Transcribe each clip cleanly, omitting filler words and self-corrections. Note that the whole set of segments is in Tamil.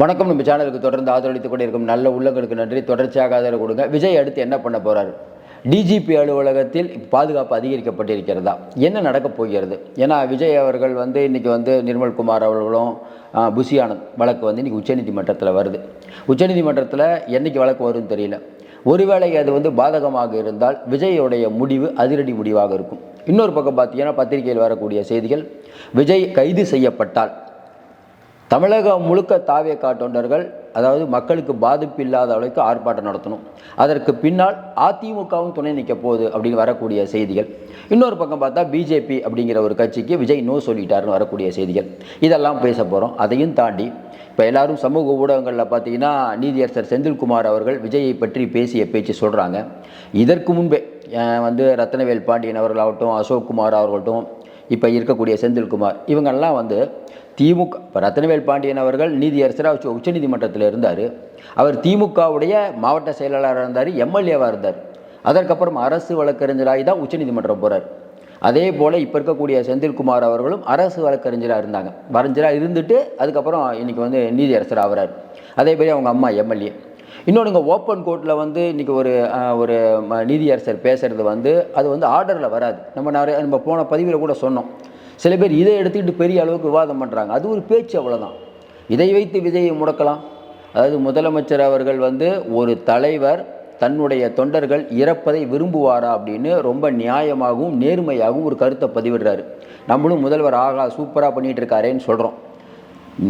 வணக்கம். நம்ம சேனலுக்கு தொடர்ந்து ஆதரவளித்துக் கொண்டே இருக்கும் நல்ல உள்ளங்களுக்கு நன்றி. தொடர்ச்சியாக ஆதரவு கொடுங்க. விஜய் அடுத்து என்ன பண்ண போறாரு? டிஜிபி அலுவலகத்தில் பாதுகாப்பு அதிகரிக்கப்பட்டிருக்கிறதா? என்ன நடக்கப் போகிறது? ஏன்னா விஜய் அவர்கள் இன்னைக்கு நிர்மல்குமார் அவர்களும் புஷி ஆனந்த் வழக்கு இன்னைக்கு உச்சநீதிமன்றத்தில் வருது. உச்சநீதிமன்றத்தில் என்னைக்கு வழக்கு வரும்னு தெரியல. ஒருவேளை அது பாதகமாக இருந்தால் விஜயோடைய முடிவு அதிரடி முடிவாக இருக்கும். இன்னொரு பக்கம் பார்த்தீங்கன்னா பத்திரிகையில் வரக்கூடிய செய்திகள், விஜய் கைது செய்யப்பட்டால் தமிழகம் முழுக்க தாவேகா தொண்டர்கள், அதாவது மக்களுக்கு பாதிப்பு இல்லாத அளவுக்கு ஆர்ப்பாட்டம் நடத்தணும். அதற்கு பின்னால் அதிமுகவும் துணை நிற்க போகுது அப்படின்னு வரக்கூடிய செய்திகள். இன்னொரு பக்கம் பார்த்தா பிஜேபி அப்படிங்கிற ஒரு கட்சிக்கு விஜய் நோ சொல்லிட்டாருன்னு வரக்கூடிய செய்திகள். இதெல்லாம் பேச போகிறோம். அதையும் தாண்டி இப்போ எல்லாரும் சமூக ஊடகங்களில் பார்த்தீங்கன்னா நீதியரசர் செந்தில்குமார் அவர்கள் விஜயை பற்றி பேசிய பேச்சு சொல்கிறாங்க. இதற்கு முன்பே ரத்னவேல் பாண்டியன் அவர்களாகட்டும், அசோக் குமார் அவர்களாகட்டும், இப்போ இருக்கக்கூடிய செந்தில்குமார், இவங்கெல்லாம் திமுக, இப்போ ரத்னவேல் பாண்டியன் அவர்கள் நீதியரசராக உச்சநீதிமன்றத்தில் இருந்தார். அவர் திமுகவுடைய மாவட்ட செயலாளராக இருந்தார், எம்எல்ஏவாக இருந்தார். அதற்கப்புறம் அரசு வழக்கறிஞராகி தான் உச்சநீதிமன்றம் போகிறார். அதே போல் இப்போ இருக்கக்கூடிய செந்தில்குமார் அவர்களும் அரசு வழக்கறிஞராக இருந்துட்டு அதுக்கப்புறம் இன்றைக்கி நீதியரசர் ஆகிறார். அதே மாதிரி அவங்க அம்மா எம்எல்ஏ. இன்னொன்று, ஓப்பன் கோர்ட்டில் இன்றைக்கி ஒரு நீதியரசர் பேசுகிறது அது ஆர்டரில் வராது. நம்ம போன பதிவில் கூட சொன்னோம். சில பேர் இதை எடுத்துக்கிட்டு பெரிய அளவுக்கு விவாதம் பண்ணுறாங்க. அது ஒரு பேச்சு, அவ்வளோதான். இதை வைத்து விஜயை முடக்கலாம். அதாவது முதலமைச்சர் அவர்கள் ஒரு தலைவர் தன்னுடைய தொண்டர்கள் இறப்பதை விரும்புவாரா அப்படின்னு ரொம்ப நியாயமாகவும் நேர்மையாகவும் ஒரு கருத்தை பதிவிடுறாரு. நம்மளும் முதல்வர் ஆகா சூப்பராக பண்ணிகிட்டு இருக்காரேன்னு சொல்கிறோம்.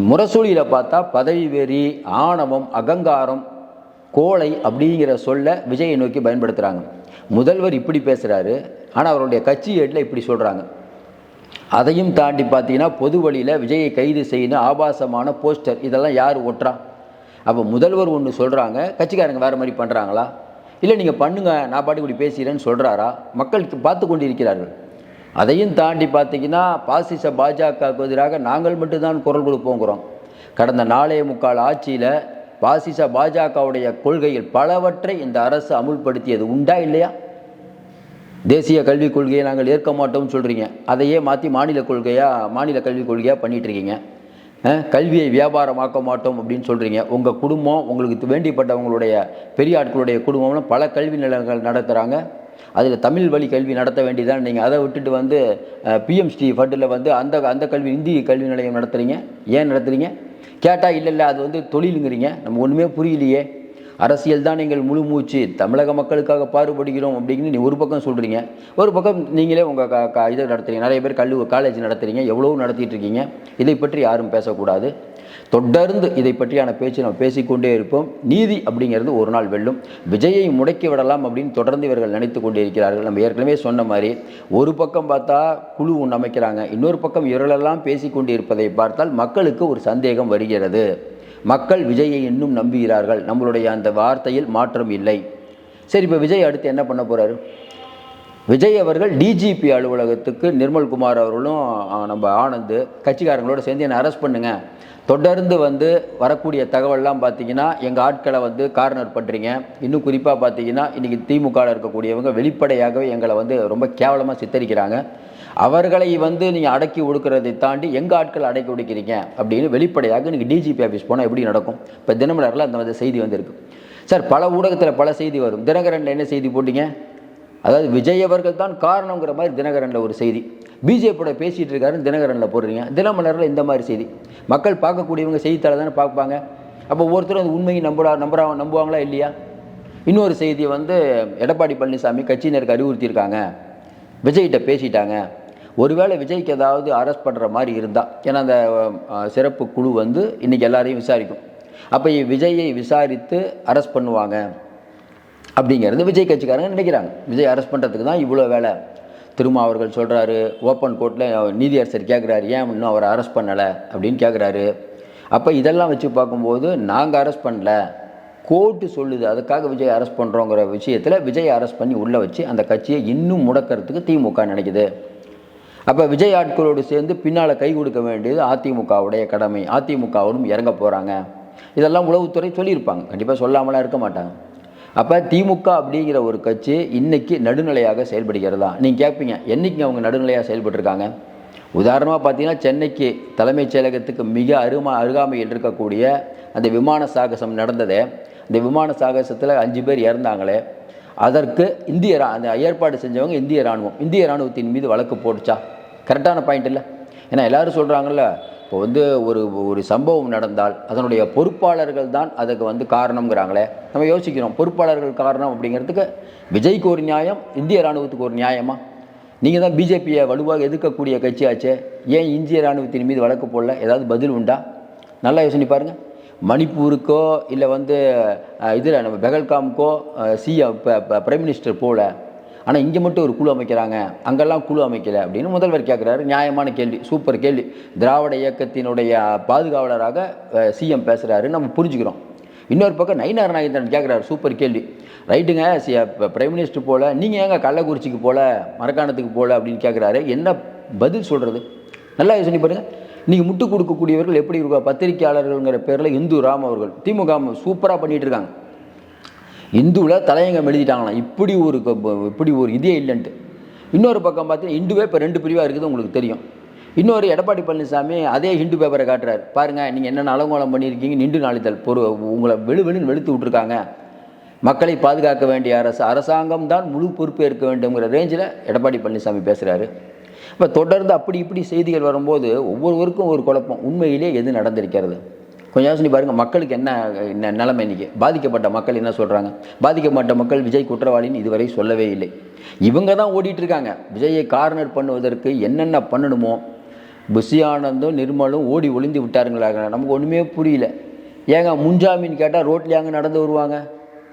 முரசொலியில் பார்த்தா பதவி வெறி, ஆணவம், அகங்காரம், கோழை அப்படிங்கிற சொல்ல விஜயை நோக்கி பயன்படுத்துகிறாங்க. முதல்வர் இப்படி பேசுகிறாரு, ஆனால் அவருடைய கட்சி ஏட்டில் இப்படி சொல்கிறாங்க. அதையும் தாண்டி பார்த்தீங்கன்னா பொது வழியில் விஜயை கைது செய்யணும் ஆபாசமான போஸ்டர், இதெல்லாம் யார் ஓட்டுறா? அப்போ முதல்வர் ஒன்று சொல்கிறாங்க, கட்சிக்காரங்க வேறு மாதிரி பண்ணுறாங்களா? இல்லை நீங்கள் பண்ணுங்க, நான் பாட்டு இப்படி பேசுகிறேன்னு சொல்கிறாரா? மக்களுக்கு பார்த்து கொண்டு இருக்கிறார்கள். அதையும் தாண்டி பார்த்தீங்கன்னா பாசிச பாஜகவுக்கு எதிராக நாங்கள் மட்டும்தான் குரல் கொடுப்போங்கிறோம். கடந்த 4.25 ஆட்சியில் பாசிச பாஜகவுடைய கொள்கைகள் பலவற்றை இந்த அரசு அமுல்படுத்தியது உண்டா இல்லையா? தேசிய கல்விக் கொள்கையை நாங்கள் ஏற்க மாட்டோம்னு சொல்கிறீங்க, அதையே மாற்றி மாநில கல்விக் கொள்கையாக பண்ணிகிட்ருக்கீங்க. கல்வியை வியாபாரமாக்க மாட்டோம் அப்படின்னு சொல்கிறீங்க. உங்கள் குடும்பம், உங்களுக்கு வேண்டிப்பட்டவங்களுடைய பெரிய ஆட்களுடைய குடும்பம்லாம் பல கல்வி நிலையங்கள் நடத்துகிறாங்க. அதில் தமிழ் வழி கல்வி நடத்த வேண்டியதான். நீங்கள் அதை விட்டுட்டு பிஎம்ஸ்டி ஃபண்டில் அந்த கல்வி இந்தி கல்வி நிலையம் நடத்துகிறீங்க. ஏன் நடத்துகிறீங்க கேட்டால் இல்லை அது தொழிலுங்கிறீங்க. நம்ம ஒன்றுமே புரியலையே. அரசியல் தான் நீங்கள் முழு மூச்சு, தமிழக மக்களுக்காக பாடுபடுகிறோம் அப்படின்னு நீ ஒரு பக்கம் சொல்கிறீங்க, ஒரு பக்கம் நீங்களே உங்கள் இதை நடத்துறீங்க. நிறைய பேர் காலேஜ் நடத்துகிறீங்க, எவ்வளோ நடத்திட்டு இருக்கீங்க. இதை பற்றி யாரும் பேசக்கூடாது. தொடர்ந்து இதை பற்றியான பேச்சு நம்ம பேசிக்கொண்டே இருப்போம். நீதி அப்படிங்கிறது ஒரு நாள் வெல்லும். விஜயை முடக்கி விடலாம் அப்படின்னு தொடர்ந்து இவர்கள் நினைத்து கொண்டே இருக்கிறார்கள். நம்ம ஏற்கனவே சொன்ன மாதிரி ஒரு பக்கம் பார்த்தா குழு ஒன்று அமைக்கிறாங்க, இன்னொரு பக்கம் இவர்களெல்லாம் பேசிக்கொண்டு இருப்பதை பார்த்தால் மக்களுக்கு ஒரு சந்தேகம் வருகிறது. மக்கள் விஜயை இன்னும் நம்புகிறார்கள். நம்மளுடைய அந்த வார்த்தையில் மாற்றம் இல்லை. சரி, இப்போ விஜய் அடுத்து என்ன பண்ண போகிறாரு? விஜய் அவர்கள் டிஜிபி அலுவலகத்துக்கு நிர்மல்குமார் அவர்களும் நம்ம ஆனந்த் கட்சிக்காரங்களோடு சேர்ந்து என்னை அரெஸ்ட் பண்ணுங்க, தொடர்ந்து வரக்கூடிய தகவல்லாம் பார்த்தீங்கன்னா எங்கள் ஆட்களை கார்னர் பண்ணுறீங்க. இன்னும் குறிப்பாக பார்த்தீங்கன்னா இன்றைக்கி திமுகவில் இருக்கக்கூடியவங்க வெளிப்படையாகவே எங்களை ரொம்ப கேவலமாக சித்தரிக்கிறாங்க. அவர்களை நீங்கள் அடக்கி ஒடுக்கிறதை தாண்டி எங்கள் ஆட்கள் அடக்கி ஒடுக்கிறீங்க அப்படின்னு வெளிப்படையாக நீங்கள் டிஜிபி ஆஃபீஸ் போனால் எப்படி நடக்கும்? இப்போ தினமலரில் அந்த செய்தி வந்திருக்கு சார். பல ஊடகத்தில் பல செய்தி வரும். தினகரனில் என்ன செய்தி போட்டிங்க? அதாவது விஜய் அவர்கள் தான் காரணங்கிற மாதிரி தினகரனில் ஒரு செய்தி. பிஜேபியோட பேசிகிட்டு இருக்காருன்னு தினகரனில் போடுறீங்க. தினமலரில் இந்த மாதிரி செய்தி. மக்கள் பார்க்கக்கூடியவங்க செய்தித்தாளை தானே பார்ப்பாங்க. அப்போ ஒருத்தர் உண்மையை நம்புவாங்களா இல்லையா? இன்னொரு செய்தியை எடப்பாடி பழனிசாமி கட்சியினருக்கு அறிவுறுத்தியிருக்காங்க, விஜய்கிட்ட பேசிட்டாங்க. ஒருவேளை விஜய்க்கு ஏதாவது அரெஸ்ட் பண்ணுற மாதிரி இருந்தால், ஏன்னா அந்த சிறப்பு குழு இன்றைக்கி எல்லாரையும் விசாரிக்கும். அப்போ விஜயை விசாரித்து அரெஸ்ட் பண்ணுவாங்க அப்படிங்கிறது விஜய் கட்சிக்காரங்க நினைக்கிறாங்க. விஜய் அரெஸ்ட் பண்ணுறதுக்கு தான் இவ்வளோ வேலை. திரும்ப அவர்கள் சொல்கிறாரு, ஓப்பன் கோர்ட்டில் நீதியரசர் கேட்குறாரு, ஏன் இன்னும் அவரை அரெஸ்ட் பண்ணலை அப்படின்னு கேட்குறாரு. அப்போ இதெல்லாம் வச்சு பார்க்கும்போது நாங்கள் அரெஸ்ட் பண்ணல, கோர்ட்டு சொல்லுது, அதுக்காக விஜய் அரெஸ்ட் பண்ணுறோங்கிற விஷயத்தில் விஜய் அரெஸ்ட் பண்ணி உள்ளே வச்சு அந்த கட்சியை இன்னும் முடக்கிறதுக்கு திமுக நினைக்குது. அப்போ விஜய் ஆட்களோடு சேர்ந்து பின்னால் கை கொடுக்க வேண்டியது அதிமுகவுடைய கடமை. அதிமுகவும் இறங்க போகிறாங்க. இதெல்லாம் உளவுத்துறை சொல்லியிருப்பாங்க, கண்டிப்பாக சொல்லாமலாம் இருக்க மாட்டாங்க. அப்போ திமுக அப்படிங்கிற ஒரு கட்சி இன்றைக்கி நடுநிலையாக செயல்படுகிறதா? நீங்கள் கேட்பீங்க, என்றைக்கு அவங்க நடுநிலையாக செயல்பட்டுருக்காங்க? உதாரணமாக பார்த்தீங்கன்னா, சென்னைக்கு தலைமைச் செயலகத்துக்கு மிக அருகாமையில் இருக்கக்கூடிய அந்த விமான சாகசம் நடந்ததே, இந்த விமான சாகசத்தில் 5 பேர் இறந்தாங்களே, அதற்கு அந்த ஏற்பாடு செஞ்சவங்க இந்திய இராணுவத்தின் மீது வழக்கு போட்டுச்சா? கரெக்டான பாயிண்ட் இல்லை? ஏன்னா எல்லோரும் சொல்கிறாங்கல்ல, இப்போ ஒரு சம்பவம் நடந்தால் அதனுடைய பொறுப்பாளர்கள் தான் அதுக்கு காரணங்கிறாங்களே. நம்ம யோசிக்கிறோம், பொறுப்பாளர்கள் காரணம் அப்படிங்கிறதுக்கு விஜய்க்கு ஒரு நியாயம், இந்திய இராணுவத்துக்கு ஒரு நியாயமா? நீங்கள் தான் பிஜேபியை வலுவாக எதிர்க்கக்கூடிய கட்சியாச்சே, ஏன் இந்திய இராணுவத்தின் மீது வழக்கு போடல? ஏதாவது பதில் உண்டா? நல்லா யோசனை பாருங்கள். மணிப்பூருக்கோ இல்லை இதில் நம்ம பெகல்காமுக்கோ பிரைம் மினிஸ்டர் போகல, ஆனால் இங்கே மட்டும் ஒரு குழு அமைக்கிறாங்க, அங்கெல்லாம் குழு அமைக்கலை அப்படின்னு முதல்வர் கேட்குறாரு. நியாயமான கேள்வி, சூப்பர் கேள்வி. திராவிட இயக்கத்தினுடைய பாதுகாவலராக சிஎம் பேசுகிறாரு, நம்ம புரிஞ்சுக்கிறோம். இன்னொரு பக்கம் நயினார் நாகேந்திரன் கேட்குறாரு, சூப்பர் கேள்வி. ரைட்டுங்க, பிரைம் மினிஸ்டர் போல், நீங்கள் ஏங்க கள்ளக்குறிச்சிக்கு போகல, மரக்காணத்துக்கு போகல அப்படின்னு கேட்குறாரு. என்ன பதில் சொல்கிறது? நல்லா யோசனை பாருங்கள். நீங்கள் முட்டு கொடுக்கக்கூடியவர்கள் எப்படி இருக்கா? பத்திரிகையாளர்கள்ங்கிற பேரில் இந்து ராம் அவர்கள் திமுக சூப்பராக பண்ணிகிட்டு இருக்காங்க. இந்துவில் தலையங்கம் எழுதிட்டாங்களாம், இப்படி ஒரு இதே இல்லைன்ட்டு. இன்னொரு பக்கம் பார்த்தீங்கன்னா, இந்துவே இப்போ 2 பிரிவாக இருக்குது, உங்களுக்கு தெரியும். இன்னொரு எடப்பாடி பழனிசாமி அதே ஹிந்து பேப்பரை காட்டுறாரு. பாருங்கள், நீங்கள் என்னென்ன அலங்கோலம் பண்ணியிருக்கீங்க, நின்று நாளிதழ் உங்களை வெளுன்னு வெளுத்து விட்ருக்காங்க. மக்களை பாதுகாக்க வேண்டிய அரசாங்கம் தான் முழு பொறுப்பு ஏற்க வேண்டுங்கிற ரேஞ்சில் எடப்பாடி பழனிசாமி பேசுகிறாரு. இப்போ தொடர்ந்து அப்படி இப்படி செய்திகள் வரும்போது ஒவ்வொருவருக்கும் ஒரு குழப்பம். உண்மையிலே எது நடந்திருக்கிறது? கொஞ்சம் யோசனை பாருங்கள். மக்களுக்கு என்ன நிலைமை? இன்றைக்கி பாதிக்கப்பட்ட மக்கள் என்ன சொல்கிறாங்க? பாதிக்கப்பட்ட மக்கள் விஜய் குற்றவாளின்னு இதுவரை சொல்லவே இல்லை. இவங்க தான் ஓடிட்டுருக்காங்க. விஜயை கார்னர் பண்ணுவதற்கு என்னென்ன பண்ணணுமோ புஷி ஆனந்தும் நிர்மலும் ஓடி ஒளிந்து விட்டாருங்களாங்க. நமக்கு ஒன்றுமே புரியல. ஏங்க முன்ஜாமீன் கேட்டால் ரோட்லேயே அங்கே நடந்து வருவாங்க?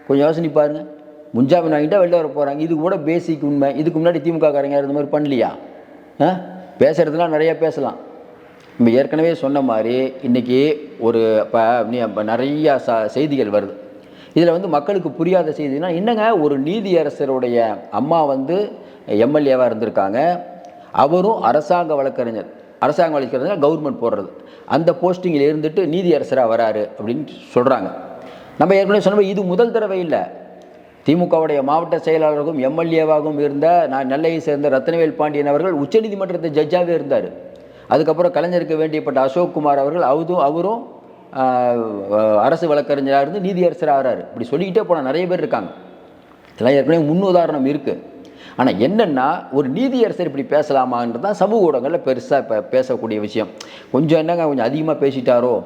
கொஞ்சம் யோசனை பாருங்கள். முன்ஜாமீன் வாங்கிட்டால் வெளில வர போகிறாங்க. இது கூட பேசிக் உண்மை. இதுக்கு முன்னாடி திமுக காரங்க இந்த மாதிரி பண்ணலையா? பேசுகிறதுலாம் நிறையா பேசலாம். நம்ம ஏற்கனவே சொன்ன மாதிரி இன்றைக்கி இப்போ நிறையா செய்திகள் வருது. இதில் மக்களுக்கு புரியாத செய்தினா என்னங்க, ஒரு நீதியரசருடைய அம்மா எம்எல்ஏவாக இருந்திருக்காங்க. அவரும் அரசாங்க வழக்கறிஞர் கவர்மெண்ட் போடுறது, அந்த போஸ்டிங்கில் இருந்துட்டு நீதியரசராக வராரு அப்படின்னு சொல்கிறாங்க. நம்ம ஏற்கனவே சொன்ன இது முதல் தடவை இல்லை. திமுகவுடைய மாவட்ட செயலாளருக்கும் எம்எல்ஏவாகவும் இருந்த நெல்லையை சேர்ந்த ரத்னவேல் பாண்டியன் அவர்கள் உச்சநீதிமன்றத்தை ஜட்ஜாகவே இருந்தார். அதுக்கப்புறம் கலைஞருக்கு வேண்டியப்பட்ட அசோக் குமார் அவர்கள் அவரும் அரசு வழக்கறிஞராக இருந்து நீதியரசராக ஆகிறாரு. இப்படி சொல்லிக்கிட்டே போனால் நிறைய பேர் இருக்காங்க. இதெல்லாம் ஏற்கனவே முன்னுதாரணம் இருக்குது. ஆனால் என்னென்னா, ஒரு நீதியரசர் இப்படி பேசலாமான்றது தான் சமூக ஊடகங்களில் பெருசாக இப்போ பேசக்கூடிய விஷயம். கொஞ்சம் அதிகமாக பேசிட்டாரோ.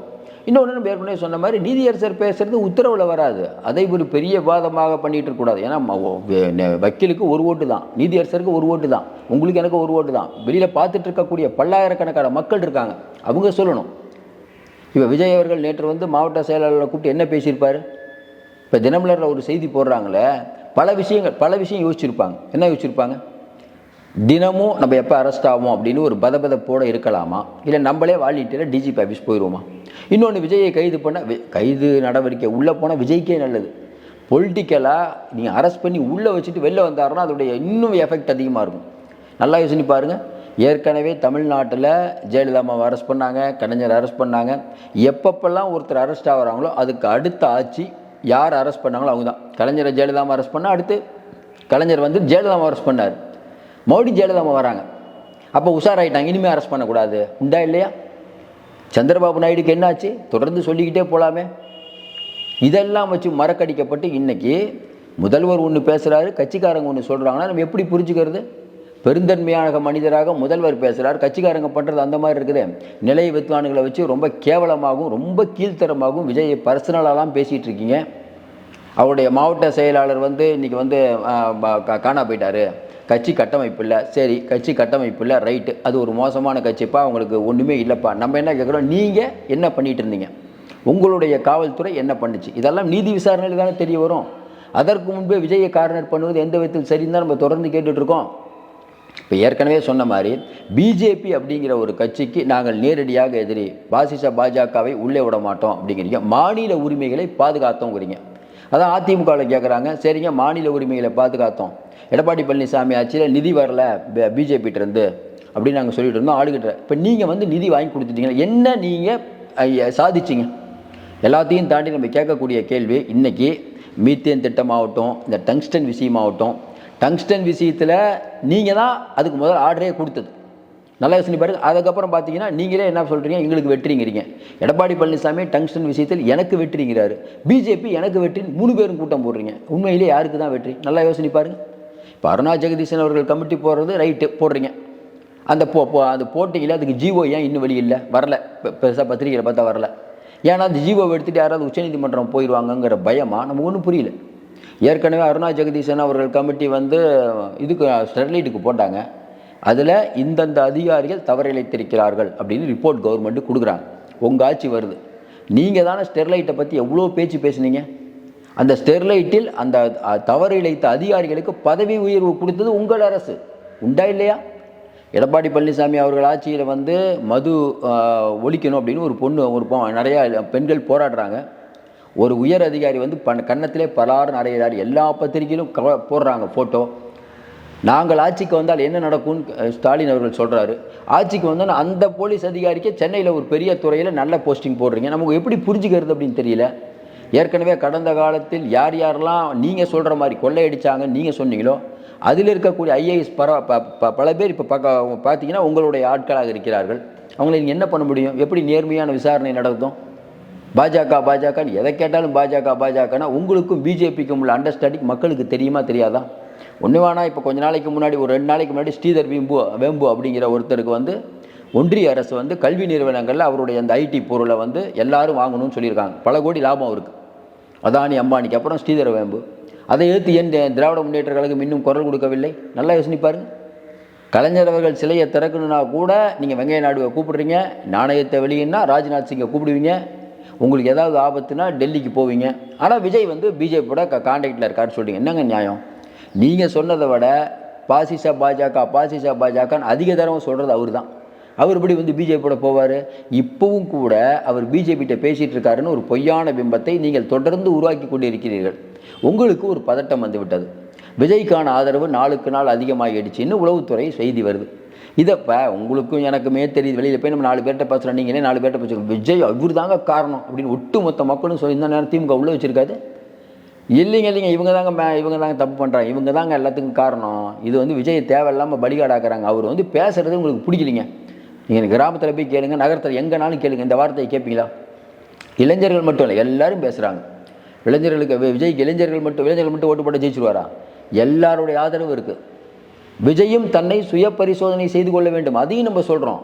இன்னொன்று, நம்ம ஏற்கனவே சொன்ன மாதிரி நீதியரசர் பேசுகிறது உத்தரவில் வராது. அதை ஒரு பெரிய விவாதமாக பண்ணிகிட்டு இருக்கக்கூடாது. ஏன்னா வக்கீலுக்கு ஒரு ஓட்டு தான், நீதியரசருக்கு ஒரு ஓட்டு தான், உங்களுக்கு எனக்கு ஒரு ஓட்டு தான். வெளியில் பார்த்துட்டு இருக்கக்கூடிய பல்லாயிரக்கணக்கான மக்கள் இருக்காங்க, அவங்க சொல்லணும். இப்போ விஜய் அவர்கள் நேற்று மாவட்ட செயலாளரை கூப்பிட்டு என்ன பேசியிருப்பார்? இப்போ தினமலரில் ஒரு செய்தி போடுறாங்களே, பல விஷயம் யோசிச்சிருப்பாங்க. என்ன யோசிச்சிருப்பாங்க? தினமும் நம்ம எப்போ அரெஸ்ட் ஆகும் அப்படின்னு ஒரு பதபதப்போடு இருக்கலாமா, இல்லை நம்மளே வாலிட்டியில் டிஜிபி ஆஃபீஸ் போயிடுவோமா? இன்னொன்று, விஜயை கைது நடவடிக்கை உள்ளே போனால் விஜய்க்கே நல்லது. பொலிட்டிக்கலாக நீங்கள் அரெஸ்ட் பண்ணி உள்ளே வச்சுட்டு வெளில வந்தாருன்னா அதோடைய இன்னும் எஃபெக்ட் அதிகமாக இருக்கும். நல்லா யோசனை பாருங்கள். ஏற்கனவே தமிழ்நாட்டில் ஜெயலலிதாவை அரெஸ்ட் பண்ணாங்க, கலைஞர் அரெஸ்ட் பண்ணாங்க. எப்பப்பெல்லாம் ஒருத்தர் அரெஸ்ட் ஆகிறாங்களோ அதுக்கு அடுத்த ஆட்சி யார் அரெஸ்ட் பண்ணாங்களோ அவங்க தான். கலைஞரை ஜெயலலிதாவை அரெஸ்ட் பண்ணால் அடுத்து கலைஞர் ஜெயலலிதாவை அரெஸ்ட் பண்ணார். மறுபடியும் ஜெயலலிதாவை வராங்க. அப்போ உஷாராயிட்டாங்க, இனிமேல் அரெஸ்ட் பண்ணக்கூடாது. உண்டா இல்லையா? சந்திரபாபு நாயுடுக்கு என்னாச்சு? தொடர்ந்து சொல்லிக்கிட்டே போகலாமே. இதெல்லாம் வச்சு மறக்கடிக்கப்பட்டு இன்றைக்கி முதல்வர் ஒன்று பேசுகிறாரு, கட்சிக்காரங்க ஒன்று சொல்கிறாங்கன்னா நம்ம எப்படி புரிஞ்சுக்கிறது? பெருந்தன்மையான மனிதராக முதல்வர் பேசுகிறார், கட்சிக்காரங்க பண்ணுறது அந்த மாதிரி இருக்குது. நிலை வித்வான்களை வச்சு ரொம்ப கேவலமாகவும் ரொம்ப கீழ்த்தரமாகவும் விஜயை பர்சனலாலாம் பேசிகிட்டு இருக்கீங்க. அவருடைய மாவட்ட செயலாளர் இன்றைக்கி காணா போயிட்டார், கட்சி கட்டமைப்பு இல்லை. சரி, கட்சி கட்டமைப்பு இல்லை, ரைட்டு, அது ஒரு மோசமான கட்சிப்பா, அவங்களுக்கு ஒன்றுமே இல்லைப்பா. நம்ம என்ன கேட்குறோம், நீங்கள் என்ன பண்ணிகிட்டு இருந்தீங்க, உங்களுடைய காவல்துறை என்ன பண்ணுச்சு? இதெல்லாம் நீதி விசாரணையில் தானே தெரிய வரும். அதற்கு முன்பே விஜயை கார்னர் பண்ணுவது எந்த விதத்தில் சரின்னு தான் நம்ம தொடர்ந்து கேட்டுட்ருக்கோம். இப்போ ஏற்கனவே சொன்ன மாதிரி பிஜேபி அப்படிங்கிற ஒரு கட்சிக்கு நாங்கள் நேரடியாக எதிரி, பாஜகவை உள்ளே விட மாட்டோம் அப்படிங்கிறீங்க. மாநில உரிமைகளை பாதுகாத்தோங்கிறீங்க. அதான் அதிமுகவில் கேட்குறாங்க. சரிங்க, மாநில உரிமைகளை பாதுகாத்தோம், எடப்பாடி பழனிசாமி ஆட்சியில் நிதி வரல பிஜேபிகிட்டேருந்து அப்படின்னு நாங்கள் சொல்லிட்டு இருந்தோம் ஆளுகிட்ட. இப்போ நீங்கள் நிதி வாங்கி கொடுத்துட்டீங்களா? என்ன நீங்கள் சாதிச்சிங்க? எல்லாத்தையும் தாண்டி நம்ம கேட்கக்கூடிய கேள்வி, இன்றைக்கி மீத்தேன் திட்டமாகட்டும், இந்த டங்ஸ்டன் விஷயமாகட்டும், டங்ஸ்டன் விஷயத்தில் நீங்கள் தான் அதுக்கு முதல் ஆர்டரே கொடுத்தது. நல்லா யோசனை பாருங்க. அதுக்கப்புறம் பார்த்தீங்கன்னா நீங்களே என்ன சொல்கிறீங்க, எங்களுக்கு வெற்றிங்கிறீங்க. எடப்பாடி பழனிசாமி டங்ஸ்டன் விஷயத்தில் எனக்கு வெற்றிங்கிறாரு, பிஜேபி எனக்கு வெற்றி, 3 பேரும் கூட்டம் போடுறீங்க. உண்மையிலே யாருக்கு தான் வெற்றி? நல்லா யோசனை பாருங்க. இப்போ அருணா ஜெகதீசன் அவர்கள் கமிட்டி போடுறது ரைட்டு போடுறீங்க. அந்த அது போட்டிங்களே, அதுக்கு ஜிஓ ஏன் இன்னும் வெளியில்லை, வரல, பெருசாக பத்திரிகையில் பார்த்தா வரல. ஏன்னா அந்த ஜிஓவை எடுத்துகிட்டு யாராவது உச்சநீதிமன்றம் போயிடுவாங்கங்கிற பயமாக நம்ம ஒன்றும் புரியல. ஏற்கனவே அருணா ஜெகதீசன் அவர்கள் கமிட்டி வந்து இதுக்கு ஸ்டெர்லைட்டுக்கு போட்டாங்க. அதில் இந்தந்த அதிகாரிகள் தவறிழைத்திருக்கிறார்கள் அப்படின்னு ரிப்போர்ட் கவர்மெண்ட்டு கொடுக்குறாங்க. உங்கள் ஆட்சி வருது, நீங்கள் தானே ஸ்டெர்லைட்டை பற்றி எவ்வளோ பேச்சு பேசுனீங்க. அந்த ஸ்டெர்லைட்டில் அந்த தவறிழைத்த அதிகாரிகளுக்கு பதவி உயர்வு கொடுத்தது உங்கள் அரசு, உண்டா இல்லையா? எடப்பாடி பழனிசாமி அவர்கள் ஆட்சியில் வந்து மது ஒழிக்கணும் அப்படின்னு ஒரு நிறையா பெண்கள் போராடுறாங்க. ஒரு உயர் அதிகாரி வந்து கன்னத்திலே பலாறு நிறையிறாரு, எல்லா பத்திரிகையிலும் போடுறாங்க ஃபோட்டோ. நாங்கள் ஆட்சிக்கு வந்தால் என்ன நடக்கும்னு ஸ்டாலின் அவர்கள் சொல்கிறாரு. ஆட்சிக்கு வந்தால் அந்த போலீஸ் அதிகாரிக்கு சென்னையில் ஒரு பெரிய துறையில் நல்ல போஸ்டிங் போடுறீங்க. நமக்கு எப்படி புரிஞ்சுக்கிறது அப்படின்னு தெரியல. ஏற்கனவே கடந்த காலத்தில் யார் யாரெல்லாம் நீங்கள் சொல்கிற மாதிரி கொள்ளையடிச்சாங்கன்னு நீங்கள் சொன்னீங்களோ அதில் இருக்கக்கூடிய ஐஏஎஸ் பல பேர் இப்போ பார்த்தீங்கன்னா உங்களுடைய ஆட்களாக இருக்கிறார்கள். அவங்களை நீங்கள் என்ன பண்ண முடியும்? எப்படி நேர்மையான விசாரணை நடக்கும்? பாஜகன்னு எதை கேட்டாலும் பாஜகனா உங்களுக்கும் பிஜேபிக்கும் உள்ள அண்டர்ஸ்டாண்டிங் மக்களுக்கு தெரியுமா தெரியாதா? ஒன்று வேணா, இப்போ கொஞ்ச நாளைக்கு முன்னாடி, ஒரு 2 நாளைக்கு முன்னாடி ஸ்ரீதர் வேம்பு அப்படிங்கிற ஒருத்தருக்கு வந்து ஒன்றிய அரசு வந்து கல்வி நிறுவனங்களில் அவருடைய அந்த ஐடி பொருளை வந்து எல்லாரும் வாங்கணும்னு சொல்லியிருக்காங்க. பல கோடி லாபம் இருக்குது அதானி அம்பானிக்கு. அப்புறம் ஸ்ரீதர் வேம்பு அதை எடுத்து ஏன் திராவிட முன்னேற்ற கழகம் இன்னும் குரல் கொடுக்கவில்லை? நல்லா யோசனை பாருங்க. கலைஞர் அவர்கள் சிலையை திறக்கணுன்னா கூட நீங்கள் வெங்கைய நாயுடுவை கூப்பிடுறீங்க, நாணயத்தை வெளியின்னா ராஜ்நாத் சிங்கை கூப்பிடுவீங்க, உங்களுக்கு ஏதாவது ஆபத்துனா டெல்லிக்கு போவீங்க. ஆனால் விஜய் வந்து பிஜேபியோட கான்டாக்டில் இருக்காருன்னு சொல்கிறீங்க. என்னங்க நியாயம்? நீங்கள் சொன்னதை விட பாசிச பாஜகன்னு அதிக தடவை சொல்கிறது அவர் தான். அவர் இப்படி வந்து பிஜேபியோட போவார்? இப்போவும் கூட அவர் பிஜேபிகிட்ட பேசிகிட்டு இருக்காருன்னு ஒரு பொய்யான பிம்பத்தை நீங்கள் தொடர்ந்து உருவாக்கி கொண்டு இருக்கிறீர்கள். உங்களுக்கு ஒரு பதட்டம் வந்து விட்டது. விஜய்க்கான ஆதரவு நாளுக்கு நாள் அதிகமாகிடுச்சின்னு உளவுத்துறை செய்தி வருது. இதைப்போ உங்களுக்கும் எனக்குமே தெரியுது. வெளியில் போய் நம்ம 4 பேர்கிட்ட பேசுகிறோம், நீங்களே 4 பேர்கிட்ட பேசுகிறோம், விஜய் இவர் தாங்க காரணம் அப்படின்னு ஒட்டுமொத்த மக்களும் சொல்லி இந்த நேரம் திமுக உள்ளே வச்சுருக்காது. இல்லைங்க இவங்க தாங்க தப்பு பண்ணுறாங்க, இவங்க தாங்க எல்லாத்துக்கும் காரணம். இது வந்து விஜய் தேவையில்லாமல் பலிகாடாக்குறாங்க. அவர் வந்து பேசுகிறது உங்களுக்கு பிடிக்கலிங்க. நீங்கள் கிராமத்தில் போய் கேளுங்க, நகரத்தில் எங்கேனாலும் கேளுங்க, இந்த வார்த்தையை கேட்பீங்களா? இளைஞர்கள் மட்டும் இல்லை, எல்லாரும் பேசுகிறாங்க. விஜய்க்கு இளைஞர்கள் மட்டும் ஓட்டு போட்டு ஜெயிச்சிருவாரா? எல்லாருடைய ஆதரவு இருக்குது. விஜயும் தன்னை சுய பரிசோதனை செய்து கொள்ள வேண்டும், அதையும் நம்ம சொல்கிறோம்.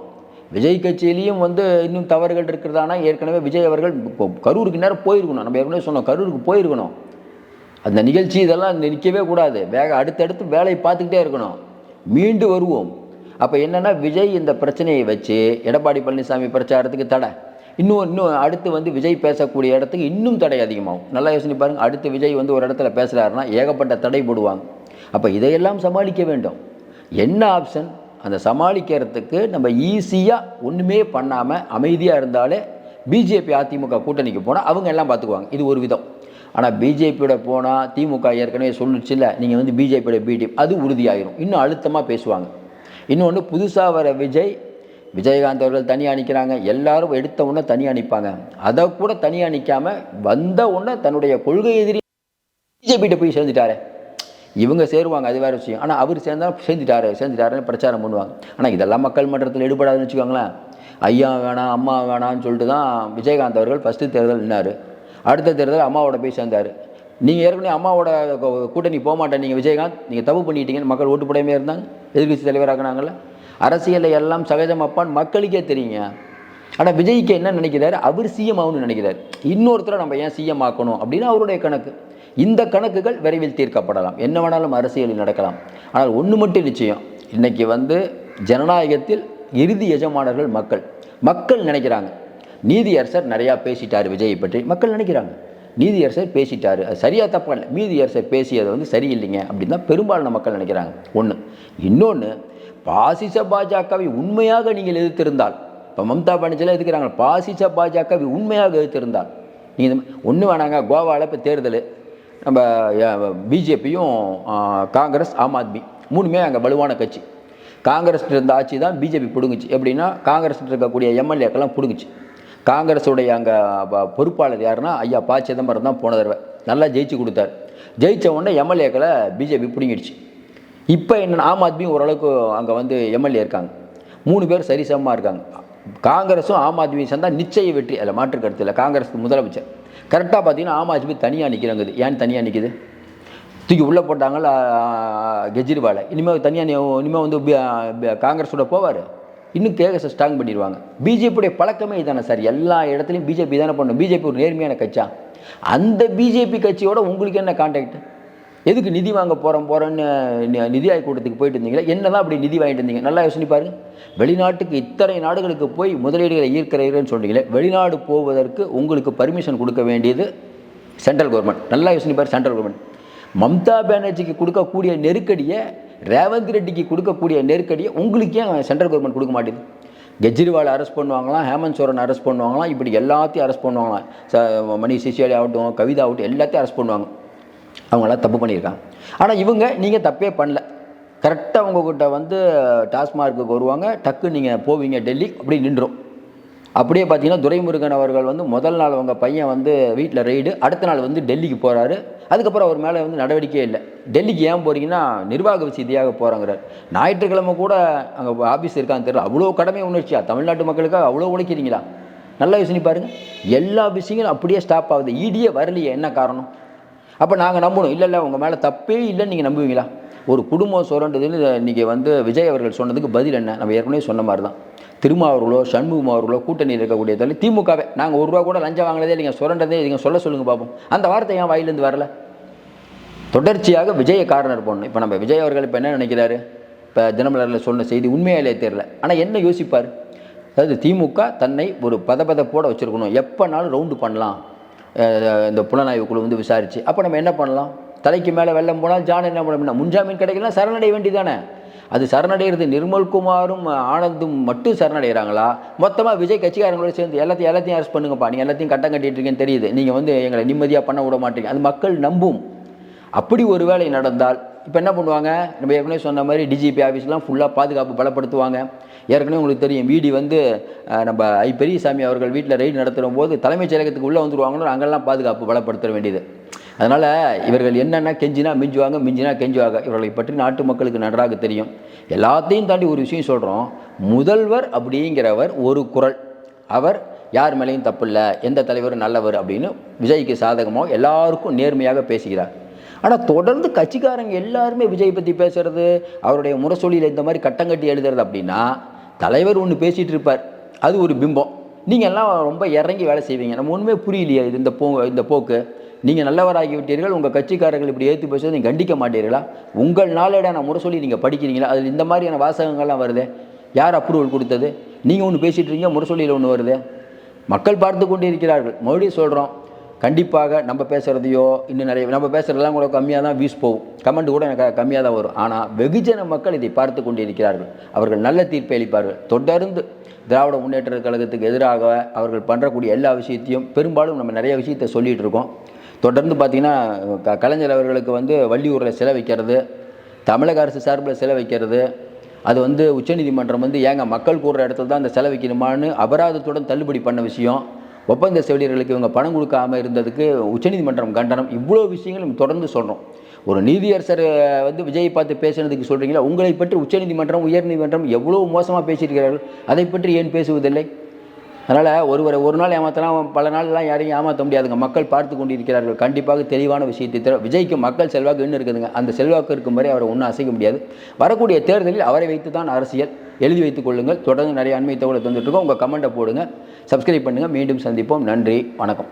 விஜய் கட்சியிலையும் வந்து இன்னும் தவறுகள் இருக்கிறதானா? ஏற்கனவே விஜய் அவர்கள் கரூருக்கு நேரம் போயிருக்கணும். நம்ம ஏற்கனவே சொன்னோம், கரூருக்கு போயிருக்கணும். அந்த நிகழ்ச்சி இதெல்லாம் நிற்கவே கூடாது, அடுத்தடுத்து வேலையை பார்த்துக்கிட்டே இருக்கணும். மீண்டு வருவோம். அப்போ என்னென்னா, விஜய் இந்த பிரச்சனையை வச்சு எடப்பாடி பழனிசாமி பிரச்சாரத்துக்கு தடை, இன்னும் அடுத்து வந்து விஜய் பேசக்கூடிய இடத்துக்கு இன்னும் தடை அதிகமாகும். நல்லா யோசனை பாருங்கள். அடுத்து விஜய் வந்து ஒரு இடத்துல பேசுகிறாருன்னா ஏகப்பட்ட தடை போடுவாங்க. அப்போ இதையெல்லாம் சமாளிக்க வேண்டும். என்ன ஆப்ஷன்? அந்த சமாளிக்கிறதுக்கு நம்ம ஈஸியாக ஒன்றுமே பண்ணாமல் அமைதியாக இருந்தாலே பிஜேபி அதிமுக கூட்டணிக்கு போனால் அவங்க எல்லாம் பார்த்துக்குவாங்க. இது ஒரு விதம். ஆனால் பிஜேபியோட போனால் திமுக ஏற்கனவே சொல்லிச்சு இல்லை, நீங்கள் வந்து பிஜேபியோட பிடிஎம் அது உறுதியாகிடும், இன்னும் அழுத்தமாக பேசுவாங்க. இன்னொன்று, புதுசாக வர விஜயகாந்த் அவர்கள் தனியாக நிற்கிறாங்க, எல்லாரும் எடுத்த உடனே தனியாக நிற்பாங்க. அதை கூட தனியாக நிற்காமல் வந்த உடனே தன்னுடைய கொள்கை எதிரி பிஜேபிகிட்ட போய் சேர்ந்துட்டாரு. இவங்க சேருவாங்க, அது வேறு விஷயம். ஆனால் அவர் சேர்ந்துட்டாருன்னு பிரச்சாரம் பண்ணுவாங்க. ஆனால் இதெல்லாம் மக்கள் மன்றத்தில் ஈடுபடாதுன்னு வச்சுக்கோங்களேன். ஐயா வேணாம் அம்மா வேணான்னு சொல்லிட்டு தான் விஜயகாந்த் அவர்கள் ஃபஸ்ட்டு தேர்தல் நின்னார். அடுத்த தேர்தல் அம்மாவோட போய் சேர்ந்தார். நீங்கள் ஏற்கனவே அம்மாவோட கூட்டணி போக மாட்டேன், நீங்கள் விஜயகாந்த் நீங்கள் தப்பு பண்ணிட்டீங்கன்னு மக்கள் ஓட்டு போடாமே இருந்தாங்க, எதிர்கட்சி தலைவராகினாங்கள. அரசியலில் எல்லாம் சகஜம் அப்பான்னு மக்களுக்கே தெரியுங்க. ஆனால் விஜய்க்கு என்ன நினைக்கிறாரு? அவர் சிஎம் ஆகணும்னு நினைக்கிறார். இன்னொருத்தரை நம்ம ஏன் சிஎம் ஆக்கணும் அப்படின்னு அவருடைய கணக்கு. இந்த கணக்குகள் விரைவில் தீர்க்கப்படலாம், என்ன வேணாலும் அரசியலில் நடக்கலாம். ஆனால் ஒன்று மட்டும் நிச்சயம், இன்றைக்கி வந்து ஜனநாயகத்தில் இறுதி எஜமானர்கள் மக்கள் நினைக்கிறாங்க. நீதியரசர் நிறையா பேசிட்டார் விஜயை பற்றி மக்கள் நினைக்கிறாங்க. நீதியரசர் பேசிட்டார், அது சரியாக தப்பா இல்லை, நீதியரசர் பேசியது வந்து சரியில்லைங்க அப்படின்னு தான் பெரும்பாலான மக்கள் நினைக்கிறாங்க. ஒன்று. இன்னொன்று, பாசிச பாஜகவை உண்மையாக நீங்கள் எதிர்த்திருந்தால், இப்போ மம்தா பானர்ஜிலாம் எதுக்குறாங்க, பாசிச பாஜகவை உண்மையாக எதிர்த்திருந்தால் நீங்கள் ஒன்று வேணாங்க. கோவாவில் இப்போ தேர்தல், நம்ம பிஜேபியும் காங்கிரஸ் ஆம் ஆத்மி 3மே அங்கே வலுவான கட்சி. காங்கிரஸ் இருந்த ஆட்சி தான் பிஜேபி பிடுங்குச்சு. எப்படின்னா, காங்கிரஸ் இருக்கக்கூடிய எம்எல்ஏக்கெல்லாம் பிடுங்குச்சு. காங்கிரஸுடைய அங்கே பொறுப்பாளர் யாருன்னா ஐயா ப. சிதம்பரம் தான் போன தடவை நல்லா ஜெயிச்சு கொடுத்தார். ஜெயித்த உடனே எம்எல்ஏக்களை பிஜேபி பிடுங்கிடுச்சு. இப்போ என்ன, ஆம் ஆத்மி ஓரளவுக்கு அங்கே வந்து எம்எல்ஏ இருக்காங்க. 3 பேர் சரிசமமாக இருக்காங்க. காங்கிரஸும் ஆம் ஆத்மியும் சேர்ந்தால் நிச்சய வெற்றி, அதில் மாற்று கருத்து இல்லை. காங்கிரஸ் முதலமைச்சர் கரெக்டாக பார்த்தீங்கன்னா ஆம் ஆத்மி தனியாக நிற்கிறாங்குது. ஏன் தனியாக நிற்கிது? தூக்கி உள்ளே போட்டாங்கள கெஜ்ரிவாலை. இனிமேல் தனியாக இனிமேல் வந்து காங்கிரஸோட போவார், இன்னும் கேஸை ஸ்ட்ராங் பண்ணிடுவாங்க. பிஜேபியுடைய பழக்கமே இதானே சார், எல்லா இடத்துலையும் பிஜேபி தானே பண்ணணும். பிஜேபி ஒரு நேர்மையான கட்சியா? அந்த பிஜேபி கட்சியோட உங்களுக்கு என்ன கான்டாக்ட்? எதுக்கு நிதி வாங்க போகிறேன்னு நிதி ஆய்வு கூட்டத்துக்கு போயிட்டு இருந்தீங்களா? என்ன தான் அப்படி நிதி வாங்கிட்டு இருந்தீங்க? நல்லா யோசனை பாருங்க. வெளிநாட்டுக்கு இத்தனை நாடுகளுக்கு போய் முதலீடுகளை ஈர்க்கிறீர்கள்னு சொல்கிறீங்களே, வெளிநாடு போவதற்கு உங்களுக்கு பர்மிஷன் கொடுக்க வேண்டியது சென்ட்ரல் கவர்மெண்ட். நல்லா யோசனை பாரு. சென்ட்ரல் கவர்மெண்ட் மம்தா பானர்ஜிக்கு கொடுக்கக்கூடிய நெருக்கடியை, ரேவந்த் ரெட்டிக்கு கொடுக்கக்கூடிய நெருக்கடியை உங்களுக்கு ஏன் சென்ட்ரல் கவர்மெண்ட் கொடுக்க மாட்டேங்குது? கெஜ்ரிவால் அரெஸ்ட் பண்ணுவாங்களாம், ஹேமந்த் சோரன் அரெஸ்ட் பண்ணுவாங்களாம், இப்படி எல்லாத்தையும் அரெஸ்ட் பண்ணுவாங்களாம். மணிஷ் சிசோடியா ஆகட்டும், கவிதா ஆகட்டும், எல்லாத்தையும் அரெஸ்ட் பண்ணுவாங்க. அவங்களாம் தப்பு பண்ணியிருக்காங்க. ஆனால் இவங்க நீங்கள் தப்பே பண்ணல, கரெக்டாக உங்கள்கிட்ட வந்து டாஸ்மார்க்குக்கு வருவாங்க, டக்கு நீங்கள் போவீங்க டெல்லி, அப்படி நின்றோம். அப்படியே பார்த்தீங்கன்னா துரைமுருகன் அவர்கள் வந்து முதல் நாள் அவங்க பையன் வந்து வீட்டில் ரெய்டு, அடுத்த நாள் வந்து டெல்லிக்கு போகிறாரு. அதுக்கப்புறம் அவர் மேலே வந்து நடவடிக்கையே இல்லை. டெல்லிக்கு ஏன் போகிறீங்கன்னா நிர்வாக விசதியாக போகிறாங்கிறார். ஞாயிற்றுக்கிழமை கூட அங்கே ஆஃபீஸ் இருக்கான்னு தெரியல. அவ்வளோ கடமை உணர்ச்சியா? தமிழ்நாட்டு மக்களுக்காக அவ்வளோ உழைக்கிறீங்களா? நல்லா யோசனை பாருங்கள். எல்லா விஷயங்களும் அப்படியே ஸ்டாப் ஆகுது. ஈடியே வரலையே, என்ன காரணம்? அப்போ நாங்கள் நம்பணும். இல்லை உங்கள் மேலே தப்பே இல்லைன்னு நீங்கள் நம்புவீங்களா? ஒரு குடும்பம் சுரண்டதுன்னு இன்றைக்கி வந்து விஜய் அவர்கள் சொன்னதுக்கு பதில் என்ன? நம்ம ஏற்கனவே சொன்ன மாதிரி தான். திருமாவர்களோ சண்முகம் அவர்களோ கூட்டணியில் இருக்கக்கூடிய தலைவர் திமுகவே நாங்கள் 1 ரூபா கூட லஞ்சம் வாங்கினதே இல்லைங்க, சுரண்டதே நீங்கள் சொல்லுங்கள் பார்ப்போம். அந்த வார்த்தை ஏன் வாயிலேருந்து வரல? தொடர்ச்சியாக விஜயை காரணம் பண்ணணும். இப்போ நம்ம விஜய் அவர்கள் இப்போ என்ன நினைக்கிறாரு? இப்போ தினமலரில் சொன்ன செய்தி உண்மையாலே தெரியல. ஆனால் என்ன யோசிப்பார்? அதாவது திமுக தன்னை ஒரு பதப்போட வச்சுருக்கணும், எப்போனாலும் ரவுண்டு பண்ணலாம் இந்த புலனாய்வு குழு வந்து விசாரிச்சு. அப்போ நம்ம என்ன பண்ணலாம்? தலைக்கு மேலே வெள்ளம் போனால் ஜான் என்ன பண்ணணும்? முன்ஜாமீன் கிடைக்கலாம், சரணடைய வேண்டியதானே. அது சரணடைகிறது நிர்மல்குமாரும் ஆனந்தும் மட்டும் சரணடைகிறாங்களா? மொத்தமாக விஜய் கட்சிக்காரங்களோட சேர்ந்து எல்லாத்தையும் அரெஸ்ட் பண்ணுங்கப்பா, நீங்கள் எல்லாத்தையும் கட்டம் கட்டிட்டு இருக்கீங்கன்னு தெரியுது, நீங்கள் வந்து எங்களை நிம்மதியாக பண்ண விட மாட்டீங்க, அது மக்கள் நம்பும். அப்படி ஒரு வேலை நடந்தால் இப்போ என்ன பண்ணுவாங்க? நம்ம ஏற்கனவே சொன்ன மாதிரி டிஜிபி ஆஃபீஸ்லாம் ஃபுல்லாக பாதுகாப்பு பலப்படுத்துவாங்க. ஏற்கனவே உங்களுக்கு தெரியும், வீடி வந்து நம்ம பெரியசாமி அவர்கள் வீட்டில் ரெய்டு நடத்துகிற போது தலைமைச் செயலகத்துக்கு உள்ளே வந்துடுவாங்கன்னு அங்கெல்லாம் பாதுகாப்பு பலப்படுத்த வேண்டியது. அதனால் இவர்கள் என்னென்னா கெஞ்சினா மிஞ்சுவாங்க, மிஞ்சினா கெஞ்சுவாங்க. இவர்களை பற்றி நாட்டு மக்களுக்கு நன்றாக தெரியும். எல்லாத்தையும் தாண்டி ஒரு விஷயம் சொல்கிறோம். முதல்வர் அப்படிங்கிறவர் ஒரு குரல், அவர் யார் மேலேயும் தப்பு இல்லை, எந்த தலைவரும் நல்லவர் அப்படின்னு விஜய்க்கு சாதகமாக எல்லாருக்கும் நேர்மையாக பேசுகிறார். ஆனால் தொடர்ந்து கட்சிக்காரங்க எல்லாருமே விஜய் பற்றி பேசுகிறது, அவருடைய முரசொலியில் இந்த மாதிரி கட்டங்கட்டி எழுதுறது அப்படின்னா, தலைவர் ஒன்று பேசிகிட்டு இருப்பார், அது ஒரு பிம்பம். நீங்கள் எல்லாம் ரொம்ப இறங்கி வேலை செய்வீங்க. நம்ம ஒன்றுமே புரியலையே இது இந்த போக்கு. நீங்கள் நல்லவராகி விட்டீர்கள், உங்கள் கட்சிக்காரர்கள் இப்படி ஏற்று பேசுவது நீங்கள் கண்டிக்க மாட்டீர்களா? உங்கள் நாளேடான முரசொலி நீங்கள் படிக்கிறீங்களா? அதில் இந்த மாதிரியான வாசகங்கள்லாம் வருது, யார் அப்ரூவல் கொடுத்தது? நீங்கள் ஒன்று பேசிகிட்டு இருக்கீங்க, முரசொலியில் ஒன்று வருது. மக்கள் பார்த்து கொண்டு இருக்கிறார்கள். மறுபடியும் சொல்கிறோம், கண்டிப்பாக நம்ம பேசுகிறதையோ இன்னும் நிறைய நம்ம பேசுகிறதெல்லாம் கூட கம்மியாக தான் வியூஸ் போகும், கமெண்ட் கூட எனக்கு கம்மியாக தான் வரும். ஆனால் வெகுஜன மக்கள் இதை பார்த்து கொண்டு இருக்கிறார்கள். அவர்கள் நல்ல தீர்ப்பை அளிப்பார்கள். தொடர்ந்து திராவிட முன்னேற்ற கழகத்துக்கு எதிராக அவர்கள் பண்ணுறக்கூடிய எல்லா விஷயத்தையும் பெரும்பாலும் நம்ம நிறைய விஷயத்தை சொல்லிகிட்டு இருக்கோம். தொடர்ந்து பார்த்திங்கன்னா கலைஞர் அவர்களுக்கு வந்து வள்ளியூரில் சிலை வைக்கிறது, தமிழக அரசு சார்பில் சிலை வைக்கிறது, அது வந்து உச்சநீதிமன்றம் வந்து ஏங்க மக்கள் கூடுற இடத்துல தான் அந்த சிலை வைக்கணுமான்னு அபராதத்துடன் தள்ளுபடி பண்ண விஷயம், ஒப்பந்த செவிலியர்களுக்கு இவங்க பணம் கொடுக்காமல் இருந்ததுக்கு உச்சநீதிமன்றம் கண்டனம், இவ்வளோ விஷயங்களும் தொடர்ந்து சொல்கிறோம். ஒரு நீதியரசர் வந்து விஜயை பார்த்து பேசுனதுக்கு சொல்கிறீங்களா? உங்களை பற்றி உச்சநீதிமன்றம் உயர்நீதிமன்றம் எவ்வளோ மோசமாக பேசியிருக்கிறார்கள், அதை பற்றி ஏன் பேசுவதில்லை? அதனால் ஒரு நாள் ஏமாற்றலாம், பல நாள்லாம் யாரையும் ஏமாற்ற முடியாதுங்க. மக்கள் பார்த்து கொண்டு இருக்கிறார்கள். கண்டிப்பாக தெளிவான விஷயத்தை தவிர விஜய்க்கு மக்கள் செல்வாக்கு இன்னும் இருக்குதுங்க. அந்த செல்வாக்கு இருக்கும் வரை அவரை ஒன்றும் அசைக்க முடியாது. வரக்கூடிய தேர்தலில் அவரை வைத்து தான் அரசியல். எழுதி வைத்துக் கொள்ளுங்கள். தொடர்ந்து நிறைய அண்மை தகவலை தந்துட்டுருக்கோம். உங்கள் கமெண்ட்டை போடுங்க, சப்ஸ்கிரைப் பண்ணுங்கள். மீண்டும் சந்திப்போம். நன்றி, வணக்கம்.